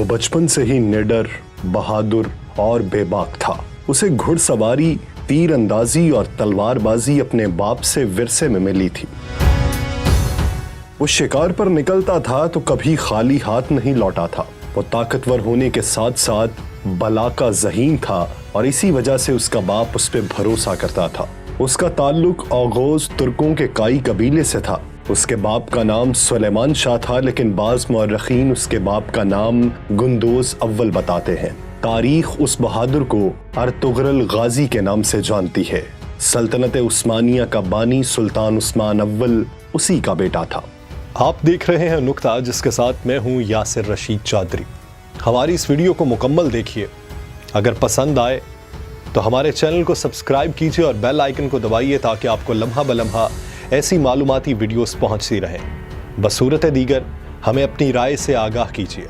बचपन से ही निडर, बहादुर और बेबाक था। उसे घुड़सवारी, तीर अंदाजी और तलवारबाजी अपने बाप से विरसे में मिली थी। वो शिकार पर निकलता था तो कभी खाली हाथ नहीं लौटा था। वो ताकतवर होने के साथ साथ बला का ज़हीन था और इसी वजह से उसका बाप उस पर भरोसा करता था। उसका ताल्लुक औगोज़ तुर्कों के काई कबीले से था। उसके बाप का नाम सुलेमान शाह था, लेकिन बाज़ मौर्रखीन उसके बाप का नाम गुंदोज अव्वल बताते हैं। तारीख उस बहादुर को अर्तुगरुल गाजी के नाम से जानती है। सल्तनत उस्मानिया का बानी सुल्तान उस्मान अव्वल उसी का बेटा था। आप देख रहे हैं नुक्ता, जिसके साथ मैं हूं यासिर रशीद चौधरी। हमारी इस वीडियो को मुकम्मल देखिए। अगर पसंद आए तो हमारे चैनल को सब्सक्राइब कीजिए और बेल आइकन को दबाइए ताकि आपको लम्हा बलम्हा ऐसी मालूमाती वीडियोस पहुंचती रहें। बसूरत दीगर हमें अपनी राय से आगाह कीजिए।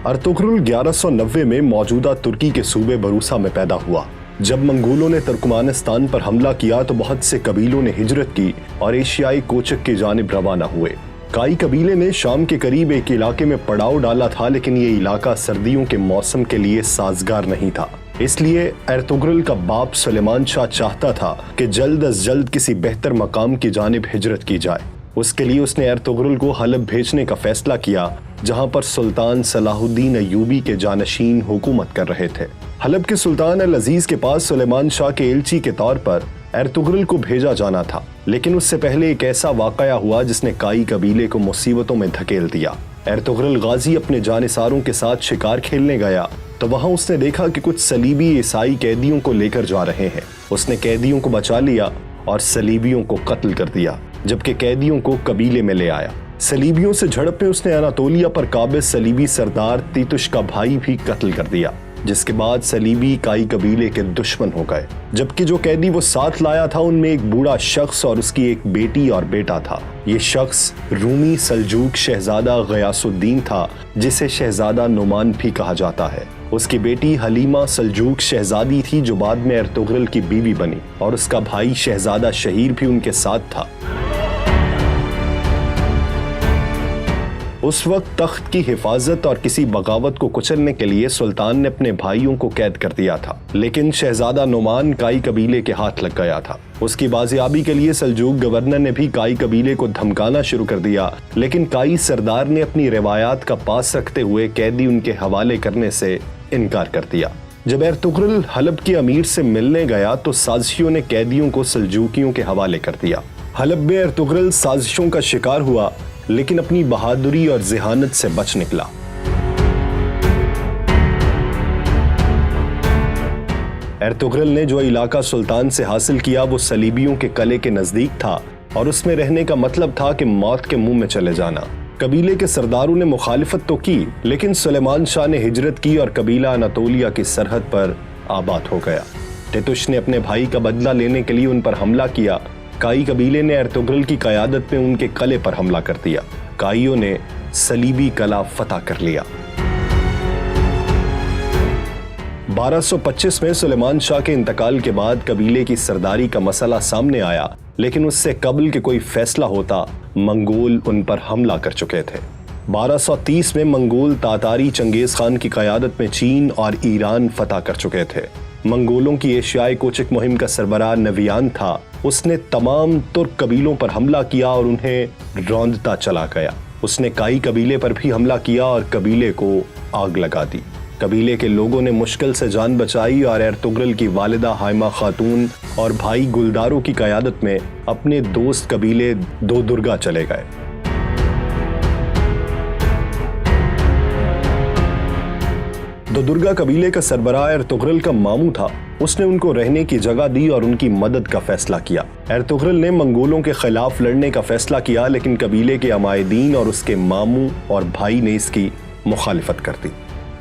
अर्तुगरुल 1190 में मौजूदा तुर्की के सूबे बरूसा में पैदा हुआ। जब मंगोलों ने तुर्कमानिस्तान पर हमला किया तो बहुत से कबीलों ने हिजरत की और एशियाई कोचक की जानिब रवाना हुए। काई कबीले ने शाम के करीब एक इलाके में पड़ाव डाला था, लेकिन ये इलाका सर्दियों के मौसम के लिए साजगार नहीं था। इसलिए अर्तुगरुल का बाप सुलेमान शाह चाहता था कि जल्द अज जल्द किसी बेहतर मकाम की जानिब हिजरत की जाए। उसके लिए उसने अर्तुगरुल को हलब भेजने का फैसला किया, जहां पर सुल्तान सलाहुद्दीन अय्यूबी के जानशीन हुकूमत कर रहे थे। हलब के सुल्तान अल अजीज के पास सुलेमान शाह के एलची के तौर पर अर्तुगरुल को भेजा जाना था, लेकिन उससे पहले एक ऐसा वाकया हुआ जिसने काई कबीले को मुसीबतों में धकेल दिया। अर्तुगरुल गाजी अपने जानिसारों के साथ शिकार खेलने गया तो वहां उसने देखा कि कुछ सलीबी ईसाई कैदियों को लेकर जा रहे हैं। उसने कैदियों को बचा लिया और सलीबियों को कत्ल कर दिया, जबकि कैदियों को कबीले में ले आया। सलीबियों से झड़प में उसने अनातोलिया पर काबिज सलीबी सरदार तीतुश का भाई भी कत्ल कर दिया, जिसके बाद सलीबी काई कबीले के दुश्मन हो गए। जबकि जो कैदी वो साथ लाया था उनमें एक बूढ़ा शख्स और उसकी एक बेटी और बेटा था। ये शख्स रूमी सल्जूक शहजादा गयासुद्दीन था, जिसे शहजादा नुमान भी कहा जाता है। उसकी बेटी हलीमा सल्जूक शहजादी थी, जो बाद में अर्तुगरुल की बीवी बनी, और उसका भाई शहजादा शहीर भी उनके साथ था। उस वक्त तख्त की हिफाजत और किसी बगावत को कुचलने के लिए सुल्तान ने अपने भाइयों को कैद कर दिया था, लेकिन शहजादा नुमान काई कबीले के हाथ लग गया था। उसकी बाजियाबी के लिए सल्जूक गवर्नर ने भी काई कबीले को धमकाना शुरू कर दिया, लेकिन काई सरदार ने अपनी रिवायात का पास रखते हुए कैदी उनके हवाले करने से इनकार कर दिया। जब अर्तुगरुल हलब के अमीर से मिलने गया तो साजिशों ने कैदियों को सल्जूकियों के हवाले कर दिया। हलब में अर्तुगरुल साजिशों का शिकार हुआ, लेकिन अपनी बहादुरी और ज़हानत से बच निकला। अर्तुगरुल ने जो इलाका सुल्तान से हासिल किया वो सलीबियों के कले के नजदीक था और उसमें रहने का मतलब था कि मौत के मुंह में चले जाना। कबीले के सरदारों ने मुखालिफत तो की, लेकिन सुलेमान शाह ने हिजरत की और कबीला अनातोलिया की सरहद पर आबाद हो गया। तीतुश ने अपने भाई का बदला लेने के लिए उन पर हमला किया। काई कबीले ने अर्तुगरुल की क़यादत में उनके कले पर हमला कर दिया। काईयों ने सलीबी कला फतह कर लिया। 1225 में सुलेमान शाह के इंतकाल के बाद कबीले की सरदारी का मसला सामने आया, लेकिन उससे कबल के कोई फैसला होता, मंगोल उन पर हमला कर चुके थे। 1230 में मंगोल तातारी चंगेज खान की क़यादत में चीन और ईरान फतह कर चुके थे। मंगोलों की एशियाई कोचक मुहिम का सरबराह नवियान था। उसने तमाम तुर्क कबीलों पर हमला किया और उन्हें रौंदता चला गया। उसने काई कबीले पर भी हमला किया और कबीले को आग लगा दी। कबीले के लोगों ने मुश्किल से जान बचाई और अर्तुगरुल की वालिदा हाइमा खातून और भाई गुलदारों की क़यादत में अपने दोस्त कबीले दो दुर्गा चले गए। दो दुर्गा कबीले का सरबराह अर्तुगरुल का मामू था। उसने उनको रहने की जगह दी और उनकी मदद का फैसला किया। अर्तुगरुल ने मंगोलों के खिलाफ लड़ने का फैसला किया, लेकिन कबीले के अमायदीन और उसके मामू और भाई ने इसकी मुखालिफत कर दी।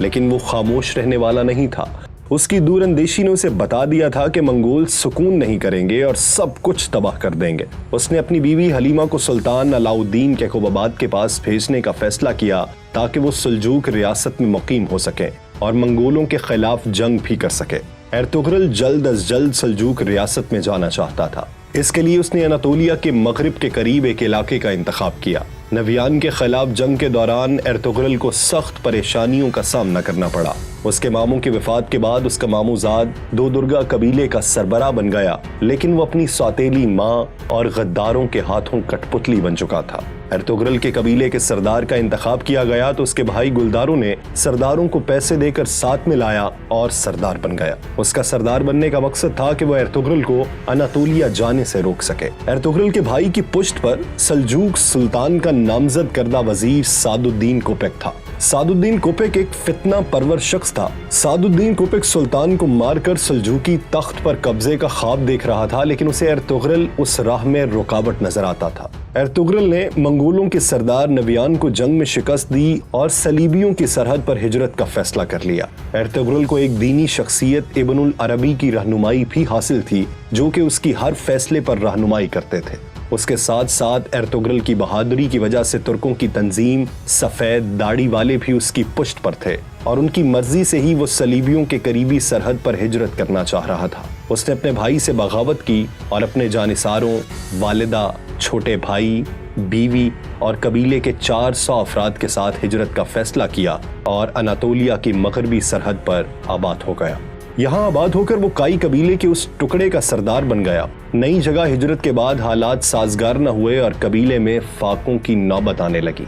लेकिन वो खामोश रहने वाला नहीं था। उसकी दूरअंदेशी ने उसे बता दिया था कि मंगोल सुकून नहीं करेंगे और सब कुछ तबाह कर देंगे। उसने अपनी बीवी हलीमा को सुल्तान अलाउद्दीन के क़ुबाबाद के पास भेजने का फैसला किया ताकि वो सल्जूक रियासत में मुकीम हो सके और मंगोलों के खिलाफ जंग भी कर सके। एर्तुगरुल जल्द अज जल्द सल्जूक रियासत में जाना चाहता था। इसके लिए उसने अनातोलिया के मगरिब के करीब एक इलाके का इंतखाब किया। नवियान के खिलाफ जंग के दौरान एर्तुगरुल को सख्त परेशानियों का सामना करना पड़ा। उसके मामू की वफात के बाद उसका मामूजाद दो दुर्गा कबीले का सरबराह बन गया, लेकिन वो अपनी सौतेली माँ और गद्दारों के हाथों कठपुतली बन चुका था। एर्तुगरुल के कबीले के सरदार का इंतखाब किया गया तो उसके भाई गुलदारों ने सरदारों को पैसे देकर साथ में लाया और सरदार बन गया। उसका सरदार बनने का मकसद था कि वह एर्तुगरुल को अनातोलिया जाने से रोक सके। एर्तुगरुल के भाई की पुश्त पर सल्जूक सुल्तान का नामजद करदा वजीर सादुद्दीन कोपेक था। सादुद्दीन कोपेक एक फितना परवर शख्स था। सादुद्दीन कोपेक सुल्तान को मारकर सल्जूकी तख्त पर कब्जे का ख्वाब देख रहा था, लेकिन उसे एर्तुगरुल उस राह में रुकावट नजर आता था। एर्तुगरुल ने मंगोलों के सरदार नवियान को जंग में शिकस्त दी और सलीबियों की सरहद पर हिजरत का फैसला कर लिया। एर्तुगरुल को एक दीनी शख्सियत इब्नुल अरबी की रहनुमाई भी हासिल थी, जो कि उसकी हर फैसले पर रहनुमाई करते थे। उसके साथ साथ एर्तुगरुल की बहादुरी की वजह से तुर्कों की तंजीम सफेद दाढ़ी वाले भी उसकी पुश्त पर थे और उनकी मर्जी से ही वो सलीबियों के करीबी सरहद पर हिजरत करना चाह रहा था। उसने अपने भाई से बगावत की और अपने जानिसारों, वालिदा, छोटे भाई, बीवी और कबीले के 400 अफराद के साथ हिजरत का फैसला किया और अनातोलिया की मगरबी सरहद पर आबाद हो गया। यहाँ आबाद होकर वो काई कबीले के उस टुकड़े का सरदार बन गया। नई जगह हिजरत के बाद हालात साजगार न हुए और कबीले में फाकों की नौबत आने लगी।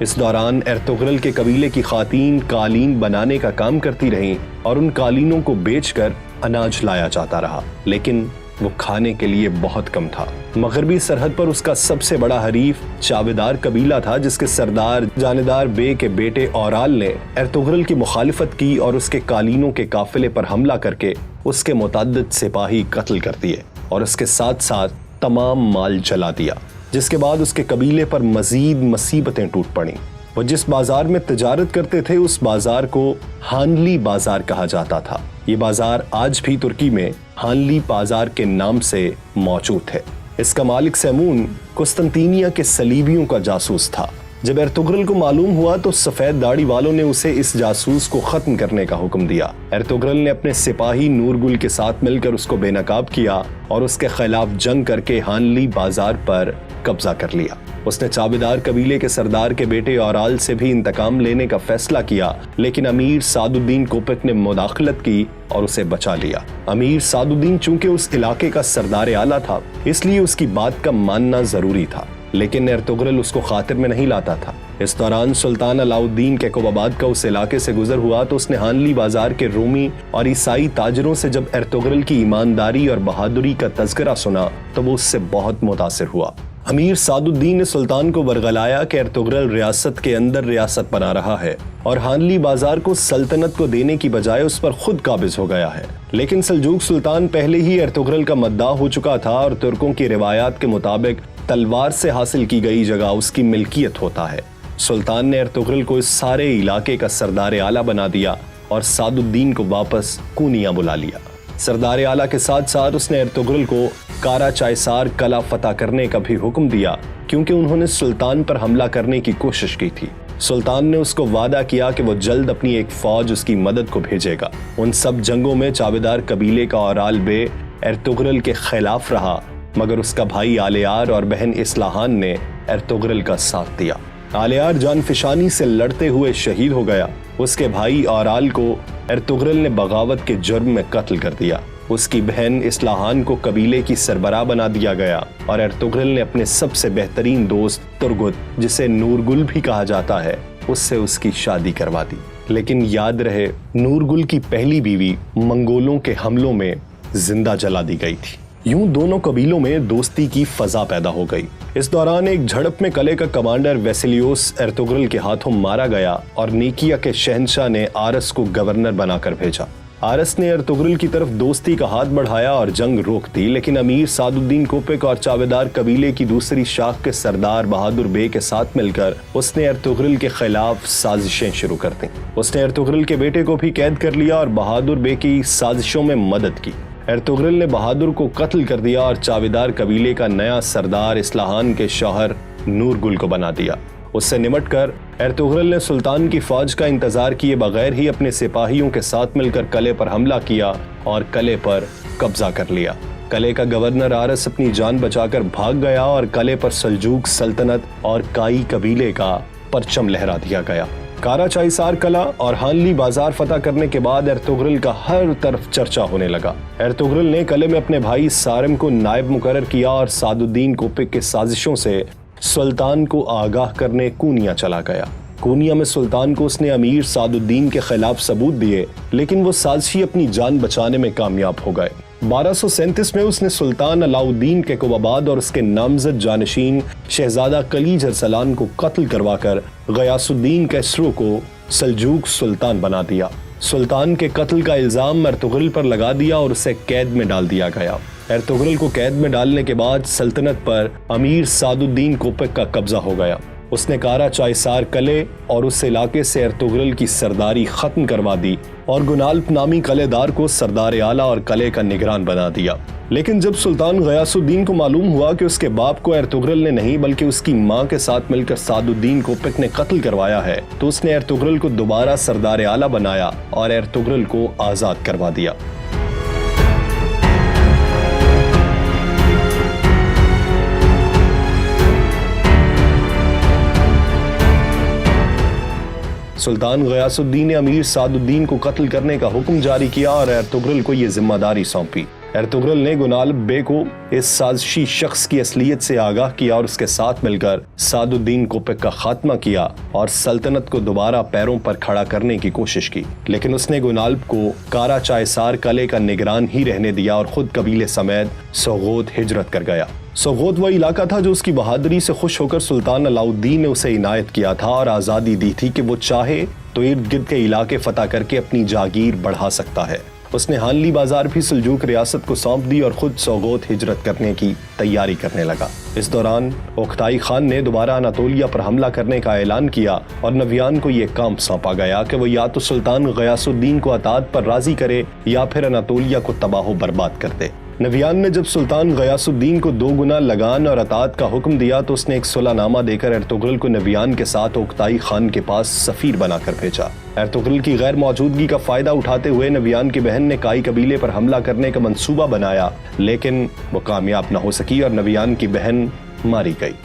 इस दौरान एर्तुगरुल के कबीले की खातीन कालीन बनाने का काम करती रहीं और उन कालीनों को बेचकर अनाज लाया जाता रहा, लेकिन वो खाने के लिए बहुत कम था। मगरबी सरहद पर उसका सबसे बड़ा हरीफ चावेदार कबीला था, जिसके सरदार जानेदार बे के बेटे औराल ने एर्तुगरुल की मुखालिफत की और उसके कालीनों के काफिले पर हमला करके उसके मुतअद्दिद सिपाही कत्ल कर दिए और उसके साथ साथ तमाम माल जला दिया, जिसके बाद उसके कबीले पर मजीद मुसीबतें टूट पड़ी। वो जिस बाजार में तिजारत करते थे उस बाजार को हानली बाजार कहा जाता था। ये बाजार आज भी तुर्की में हानली बाजार के नाम से मौजूद है। इसका मालिक सैमून कुस्तंतीनिया के सलीबियों का जासूस था। जब एर्तुगरुल को मालूम हुआ तो सफेद दाढ़ी वालों ने उसे इस जासूस को खत्म करने का हुक्म दिया। एर्तुगरुल ने अपने सिपाही नूरगुल के साथ मिलकर उसको बेनकाब किया और उसके खिलाफ जंग करके हानली बाजार पर कब्जा कर लिया। उसने चाबेदार कबीले के सरदार के बेटे औराल से भी इंतकाम लेने का फैसला किया, लेकिन अमीर सादुद्दीन कोपेक ने मुदाखलत की और उसे बचा लिया। अमीर सादुद्दीन चूंकि उस इलाके का सरदार आला था, इसलिए उसकी बात का मानना जरूरी था, लेकिन एर्तुगरुल उसको खातिर में नहीं लाता था। इस दौरान सुल्तान अलाउद्दीन कैकोबाबाद का उस इलाके से गुजर हुआ तो उसने हानली बाजार के रोमी और ईसाई ताजरों से जब एर्तुगरुल की ईमानदारी और बहादुरी का तज़किरा सुना तो वो उससे बहुत मुतासिर हुआ। अमीर सादुद्दीन ने सुल्तान को बरगलाया कि एर्तुगरुल रियासत के अंदर रियासत बना रहा है और हानली बाजार को सल्तनत को देने की बजाय उस पर खुद काबिज हो गया है। लेकिन सल्जूक सुल्तान पहले ही एर्तुगरुल का मद्दाह हो चुका था और तुर्कों की रिवायात के मुताबिक तलवार से हासिल की गई जगह उसकी मिल्कियत होता है। सुल्तान ने एर्तुगरुल को इस सारे इलाके का सरदार आला बना दिया और सादुद्दीन को वापस कूनिया बुला लिया। सरदार आला के साथ साथ उसने एर्तुगरुल को कारा चायसार कला फतह करने का भी हुक्म दिया, क्योंकि उन्होंने सुल्तान पर हमला करने की कोशिश की थी। सुल्तान ने उसको वादा किया कि वो जल्द अपनी एक फौज उसकी मदद को भेजेगा। उन सब जंगों में चावेदार कबीले का औराल बे एर्तुगरुल के खिलाफ रहा, मगर उसका भाई आलियार और बहन इस्लाहान ने एर्तुगरुल का साथ दिया। आलियार जानफिशानी से लड़ते हुए शहीद हो गया। उसके भाई औराल को एर्तुगरुल ने बगावत के जुर्म में कत्ल कर दिया। उसकी बहन इस्लाहान को कबीले की सरबराह बना दिया गया और एर्तुगरुल ने अपने सबसे बेहतरीन दोस्त तुर्गुत, जिसे नूरगुल भी कहा जाता है, उससे उसकी शादी करवा दी। लेकिन याद रहे, नूरगुल की पहली बीवी मंगोलों के हमलों में जिंदा जला दी गई थी। यूं दोनों कबीलों में दोस्ती की फजा पैदा हो गई। इस दौरान एक झड़प में कले का कमांडर वेसिलियोस एर्तुगरुल के हाथों मारा गया और नीकिया के शहंशाह ने आरस को गवर्नर बनाकर भेजा। आरस ने एर्तुगरुल की तरफ दोस्ती का हाथ बढ़ाया और जंग रोक दी, लेकिन अमीर सादुद्दीन कोपेक और चावेदार कबीले की दूसरी शाख के सरदार बहादुर बे के साथ मिलकर उसने एर्तुगरुल के खिलाफ साजिशें शुरू कर दी। उसने एर्तुगरुल के बेटे को भी कैद कर लिया और बहादुर बे की साजिशों में मदद की। एर्तुगरुल ने बहादुर को कत्ल कर दिया और चावेदार कबीले का नया सरदार इस्लाहान के शौहर नूरगुल को बना दिया। उससे निमटकर एर्तुगरुल ने सुल्तान की फौज का इंतजार किए बगैर ही अपने सिपाहियों के साथ मिलकर किले पर हमला किया और किले पर कब्जा कर लिया। किले का गवर्नर आरस अपनी जान बचाकर भाग गया और किले पर सल्जूक सल्तनत और काई कबीले का परचम लहरा दिया गया। कारा चाइसार कला और हानली बाजार फतह करने के बाद एर्तुगरुल का हर तरफ चर्चा होने लगा। एर्तुगरुल ने किले में अपने भाई सारिम को नायब मुकर्रर किया और सादुद्दीन कोपिक के साजिशों से सुल्तान को आगाह करने कूनिया चला गया। कूनिया में सुल्तान को उसने अमीर सादुद्दीन के खिलाफ सबूत दिए, लेकिन वो साजिशी अपनी जान बचाने में कामयाब हो गए। 1237 में उसने सुल्तान अलाउद्दीन के कुबाबाद और उसके नामजद जानशीन शहजादा कलीज अरसलान को कत्ल करवाकर गयासुद्दीन कैसरो को सल्जूक सुल्तान बना दिया। सुल्तान के कत्ल का इल्जाम एर्तुगरुल पर लगा दिया और उसे कैद में डाल दिया गया। एर्तुगरुल को कैद में डालने के बाद सल्तनत पर अमीर सादुद्दीन कोपिक का कब्जा हो गया। उसने कारा चाइसार किले और उस इलाके से एर्तुगरुल की सरदारी खत्म करवा दी और गुनाल्प नामी किलेदार को सरदार आला और किले का निगरान बना दिया। लेकिन जब सुल्तान गयासुद्दीन को मालूम हुआ कि उसके बाप को एर्तुगरुल ने नहीं बल्कि उसकी मां के साथ मिलकर सादुद्दीन कोपिक ने कत्ल करवाया है, तो उसने एर्तुगरुल को दोबारा सरदार आला बनाया और एर्तुगरुल को आजाद करवा दिया। सुल्तान गयासुद्दीन ने अमीर सादुद्दीन को कत्ल करने का हुक्म जारी किया और एर्तुगरुल को यह जिम्मेदारी सौंपी। एर्तुगरुल ने गुनाल्प बे को इस साजिशी शख्स की असलियत से आगाह किया और उसके साथ मिलकर सादुद्दीन कोपिक का खात्मा किया और सल्तनत को दोबारा पैरों पर खड़ा करने की कोशिश की। लेकिन उसने गुनाल्प को कारा चाइसार किले का निगरान ही रहने दिया और खुद कबीले समेत सोगोत हिजरत कर गया। सोगोत वह इलाका था जो उसकी बहादुरी से खुश होकर सुल्तान अलाउद्दीन ने उसे इनायत किया था और आजादी दी थी कि वो चाहे तो इर्द गिर्द के इलाके फतह करके अपनी जागीर बढ़ा सकता है। उसने हानली बाजार भी सल्जूक रियासत को सौंप दी और खुद सोगोत हिजरत करने की तैयारी करने लगा। इस दौरान ओक्ताई खान ने दोबारा अनातोलिया पर हमला करने का ऐलान किया और नवियान को यह काम सौंपा गया कि वो या तो सुल्तान गयासुद्दीन को अतात पर राजी करे या फिर अनातोलिया को तबाह बर्बाद कर दे। नवियान ने जब सुल्तान गयासुद्दीन को 2 गुना लगान और अतात का हुक्म दिया तो उसने एक सुलहनामा देकर एर्तुगरुल को नवियान के साथ ओक्ताई खान के पास सफीर बनाकर भेजा। एर्तुगरुल की गैर मौजूदगी का फायदा उठाते हुए नवियान की बहन ने काई कबीले पर हमला करने का मंसूबा बनाया, लेकिन वो कामयाब न हो सकी और नवियान की बहन मारी गई।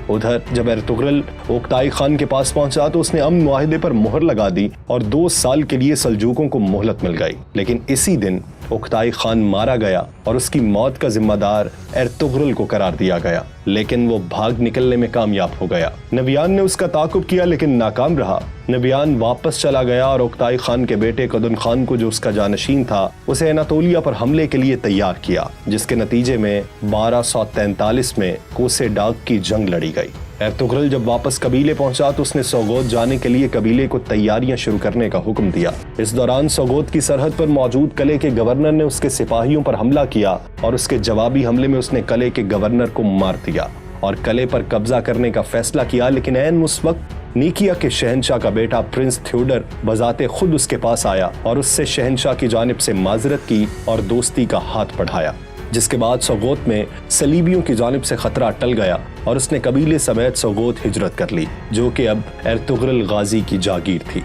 उधर जब एर्तुगरुल ओक्ताई खान के पास पहुंचा तो उसने अमन मुआहिदे पर मोहर लगा दी और 2 साल के लिए सल्जूकों को मोहलत मिल गई। लेकिन इसी दिन ओक्ताई खान मारा गया और उसकी मौत का जिम्मेदार एर्तुगरुल को करार दिया गया, लेकिन वो भाग निकलने में कामयाब हो गया। नवियान ने उसका ताकुब किया लेकिन नाकाम रहा। नवियान वापस चला गया और ओक्ताई खान के बेटे कदुन खान को, जो उसका जानशीन था, उसे अनातोलिया पर हमले के लिए तैयार किया, जिसके नतीजे में 1243 में कोसे डाग की जंग लड़ी गई। एर्तुगरुल जब वापस कबीले पहुंचा तो उसने सोगोत जाने के लिए कबीले को तैयारियां शुरू करने का हुक्म दिया। इस दौरान सोगोत की सरहद पर मौजूद किले के गवर्नर ने उसके सिपाहियों पर हमला किया और उसके जवाबी हमले में उसने किले के गवर्नर को मार दिया और किले पर कब्जा करने का फैसला किया। लेकिन ऐन उस वक्त नीकिया के शहंशाह का बेटा प्रिंस थियोडर बजाते खुद उसके पास आया और उससे शहंशाह की जानिब से माजरत की और दोस्ती का हाथ बढ़ाया, जिसके बाद सोगोत में सलीबियों की जानिब से खतरा टल गया और उसने कबीले समेत सोगोत हिजरत कर ली, जो कि अब एर्तुगरुल गाजी की जागीर थी।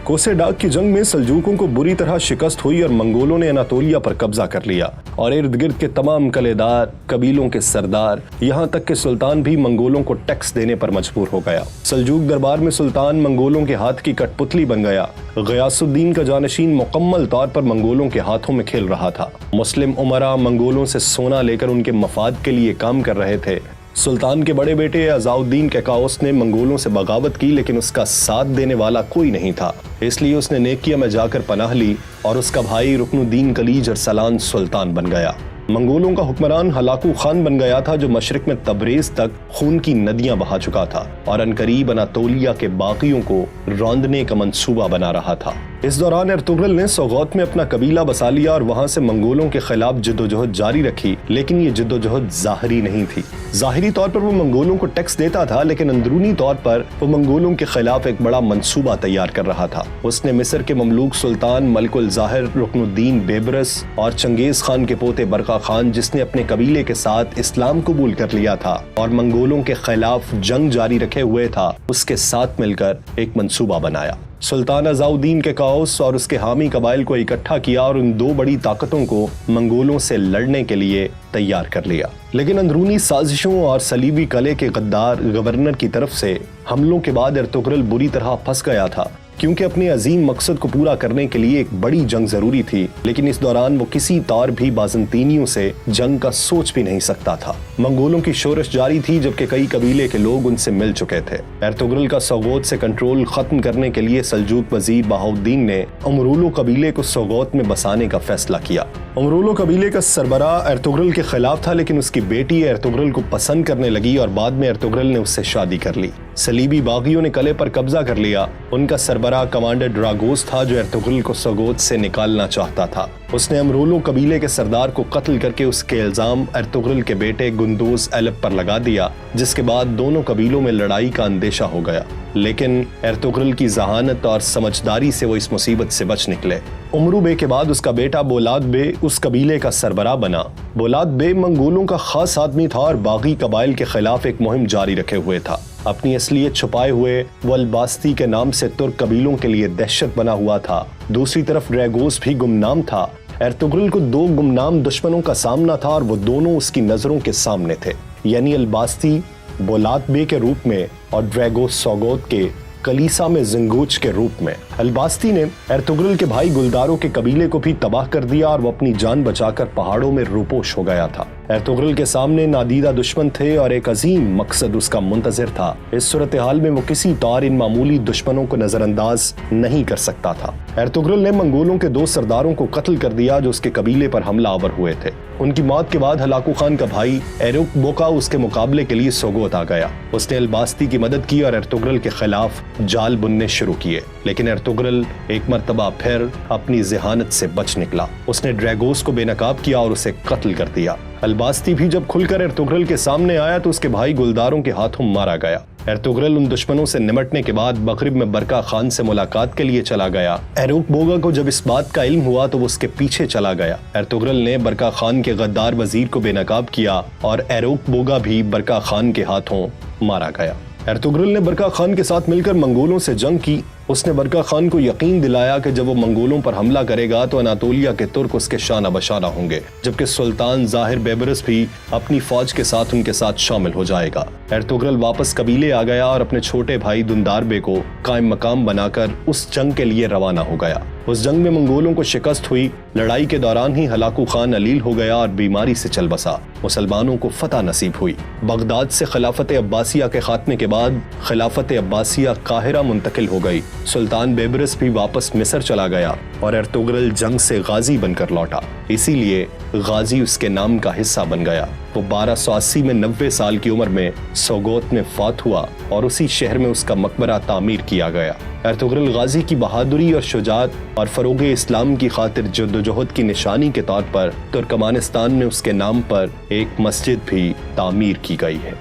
कोसे डाग की जंग में सल्जूकों को बुरी तरह शिकस्त हुई और मंगोलों ने अनातोलिया पर कब्जा कर लिया और इर्द गिर्द के तमाम किलेदार, कबीलों के सरदार, यहाँ तक कि सुल्तान भी मंगोलों को टैक्स देने पर मजबूर हो गया। सल्जूक दरबार में सुल्तान मंगोलों के हाथ की कठपुतली बन गया। गयासुद्दीन का जानशीन मुकम्मल तौर पर मंगोलों के हाथों में खेल रहा था। मुस्लिम उमरा मंगोलों से सोना लेकर उनके मफाद के लिए काम कर रहे थे। सुल्तान के बड़े बेटे अज़ाउद्दीन कैकाउस ने मंगोलों से बगावत की, लेकिन उसका साथ देने वाला कोई नहीं था, इसलिए उसने नेकिया में जाकर पनाह ली और उसका भाई रुकनुद्दीन कलीज अरसलान सुल्तान बन गया। मंगोलों का हुक्मरान हलाकू खान बन गया था, जो मशरिक में तबरेज तक खून की नदियां बहा चुका था और अनकरीब अनातोलिया के बाकियों को रौंदने का मंसूबा बना रहा था। इस दौरान अर्तुगरुल ने सोगोत में अपना कबीला बसा लिया और वहां से मंगोलों के खिलाफ जद्दोजहद जारी रखी, लेकिन ये जद्दोजहद जाहिरी नहीं थी। जाहिरी तौर पर वो मंगोलों को टैक्स देता था, लेकिन अंदरूनी तौर पर वो मंगोलों के खिलाफ एक बड़ा मंसूबा तैयार कर रहा था। उसने मिस्र के ममलूक सुल्तान मलिकुल ज़ाहिर रुकनुद्दीन बेबरस और चंगेज खान के पोते बरका खान, जिसने अपने कबीले के साथ इस्लाम कबूल कर लिया था और मंगोलों के खिलाफ जंग जारी रखे हुए था, उसके साथ मिलकर एक मंसूबा बनाया। सुल्तान अज़ाउद्दीन के काउस और उसके हामी कबाइल को इकट्ठा किया और उन दो बड़ी ताकतों को मंगोलों से लड़ने के लिए तैयार कर लिया। लेकिन अंदरूनी साजिशों और सलीबी कले के गद्दार गवर्नर की तरफ से हमलों के बाद अर्तुगरुल बुरी तरह फंस गया था, क्योंकि अपने अजीम मकसद को पूरा करने के लिए एक बड़ी जंग जरूरी थी। लेकिन इस दौरान वो किसी तौर भी बाज़ंतीनियों से जंग का सोच भी नहीं सकता था। मंगोलों की शोरश जारी थी, जबकि कई कबीले के लोग उनसे मिल चुके थे। अर्तुगरुल का सोगोत से कंट्रोल खत्म करने के लिए सल्जूक वजीर बहाउद्दीन ने उमरूलो कबीले को सोगोत में बसाने का फैसला किया। उमरूलो कबीले का सरबराह अर्तुगरुल के खिलाफ था, लेकिन उसकी बेटी अर्तुगरुल को पसंद करने लगी और बाद में अर्तुगरुल ने उससे शादी कर ली। सलीबी बागियों ने किले पर कब्जा कर लिया। उनका सरबराह कमांडर ड्रागोस था, जो अर्तुगरुल को सोगोत से निकालना चाहता था। उसने अमरूलो कबीले के सरदार को कत्ल करके उसके इल्जाम अर्तुगरुल के बेटे गुंदोज एलब पर लगा दिया, जिसके बाद दोनों कबीलों में लड़ाई का अंदेशा हो गया। लेकिन अर्तुगरुल की जहानत और समझदारी से वो इस मुसीबत से बच निकले। उमरू बे के बाद उसका बेटा बोलाद बे उस कबीले का सरबराह बना। बोलाद बे मंगोलों का खास आदमी था और बागी कबाइल के खिलाफ एक मुहिम जारी रखे हुए था। अपनी असलियत छुपाए हुए वो अल्बास्ती के नाम से तुर्क कबीलों के लिए दहशत बना हुआ था। दूसरी तरफ ड्रैगोस भी गुमनाम था। अर्तुगरुल को दो गुमनाम दुश्मनों का सामना था और वो दोनों उसकी नजरों के सामने थे, यानी अल्बास्ती बोलाद बे के रूप में और ड्रैगोस सोगोत के कलीसा में जिंगूच के रूप में। अल्बास्ती ने अर्तुगरुल के भाई गुलदारों के कबीले को भी तबाह कर दिया और वो अपनी जान बचाकर पहाड़ों में रूपोश हो गया था। अर्तुगरुल के सामने नादीदा दुश्मन थे और एक अजीम मकसद उसका मुंतजिर था। इस सूरत हाल में वो किसी तौर इन मामूली दुश्मनों को नजरअंदाज नहीं कर सकता था। अर्तुगरुल ने मंगोलों के दो सरदारों को कत्ल कर दिया जो उसके कबीले पर हमला आवर हुए थे। उनकी मौत के बाद हलाकू खान का भाई एरुक बोका उसके मुकाबले के लिए सोगोत आ गया। उसने अल्बास्ती की मदद की और अर्तुगरुल के खिलाफ जाल बुनने शुरू किए, लेकिन अर्तुगरुल एक मर्तबा फिर अपनी जहानत से बच निकला। उसने ड्रैगोस को बेनकाब किया और उसे कत्ल कर दिया। अल्बास्ती भी जब खुलकर अर्तुगरुल के सामने आया तो उसके भाई गुलदारों के हाथों मारा गया। अर्तुगरुल उन दुश्मनों से निमटने के बाद मगरिब में बरका खान से मुलाकात के लिए चला गया। एरुक बोगा को जब इस बात का इल्म हुआ तो वो उसके पीछे चला गया। अर्तुगरुल ने बरका खान के गद्दार वजीर को बेनकाब किया और एरुक बोगा भी बरका खान के हाथों मारा गया। अर्तुगरुल ने बरका खान के साथ मिलकर मंगोलों से जंग की। उसने बरका खान को यकीन दिलाया कि जब वो मंगोलों पर हमला करेगा तो अनातोलिया के तुर्क उसके शाना बशाना होंगे, जबकि सुल्तान ज़ाहिर बेबरस भी अपनी फौज के साथ उनके साथ शामिल हो जाएगा। अर्तुगरुल वापस कबीले आ गया और अपने छोटे भाई दुंदारबे को कायम मकाम बनाकर उस जंग के लिए रवाना हो गया। उस जंग में मंगोलों को शिकस्त हुई। लड़ाई के दौरान ही हलाकू खान अलील हो गया और बीमारी से चल बसा। मुसलमानों को फतह नसीब हुई। बगदाद से खिलाफत अब्बासिया के खात्मे के बाद खिलाफत अब्बासिया काहिरा मुंतकिल हो गई। सुल्तान बेबरस भी वापस मिस्र चला गया और अर्तुगरुल जंग से गाजी बनकर लौटा, इसीलिए गाजी उसके नाम का हिस्सा बन गया। वो 1280 में 90 साल की उम्र में सोगोत में फात हुआ और उसी शहर में उसका मकबरा तामीर किया गया। अर्तुगरुल गाजी की बहादुरी और शुजाअत और फरोग इस्लाम की खातिर जद्दोजहद की निशानी के तौर पर तुर्कमानिस्तान में उसके नाम पर एक मस्जिद भी तामीर की गई है।